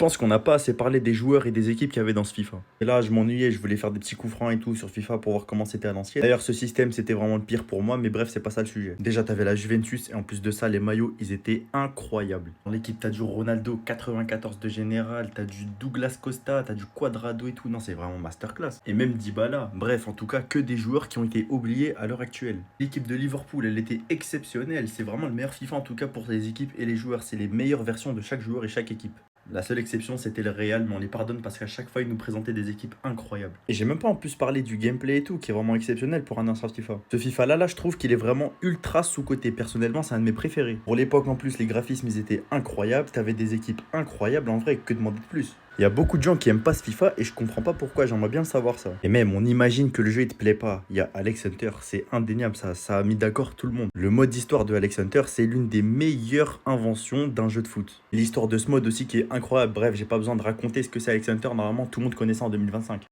pense qu'on n'a pas assez parlé des joueurs et des équipes qu'il y avait dans ce FIFA. Et là, je m'ennuyais, je voulais faire des petits coups francs et tout sur FIFA pour voir comment c'était à l'ancienne. D'ailleurs, ce système, c'était vraiment le pire pour moi, mais bref, c'est pas ça le sujet. Déjà, t'avais la Juventus et en plus de ça, les maillots, ils étaient incroyables. Dans l'équipe, t'as du Ronaldo 94 de général, t'as du Douglas Costa, t'as du Quadrado et tout. Non, c'est vraiment masterclass. Et même Dybala. Bref, en tout cas, que des joueurs qui ont été oubliés à l'heure actuelle. L'équipe de Liverpool, elle était exceptionnelle. C'est vraiment le meilleur FIFA en tout cas pour les équipes et les joueurs. C'est les meilleures versions de chaque joueur et chaque équipe. La seule exception, c'était le Real, mais on les pardonne parce qu'à chaque fois, ils nous présentaient des équipes incroyables. Et j'ai même pas en plus parlé du gameplay et tout, qui est vraiment exceptionnel pour un ancien FIFA. Ce FIFA-là, je trouve qu'il est vraiment ultra sous-coté. Personnellement, c'est un de mes préférés. Pour l'époque, en plus, les graphismes, ils étaient incroyables. T'avais des équipes incroyables, en vrai, que demander de plus. Il y a beaucoup de gens qui aiment pas ce FIFA et je comprends pas pourquoi, j'aimerais bien savoir ça. Et même, on imagine que le jeu il te plaît pas. Il y a Alex Hunter, c'est indéniable, ça a mis d'accord tout le monde. Le mode histoire de Alex Hunter, c'est l'une des meilleures inventions d'un jeu de foot. L'histoire de ce mode aussi qui est incroyable. Bref, j'ai pas besoin de raconter ce que c'est Alex Hunter, normalement tout le monde connaît ça en 2025.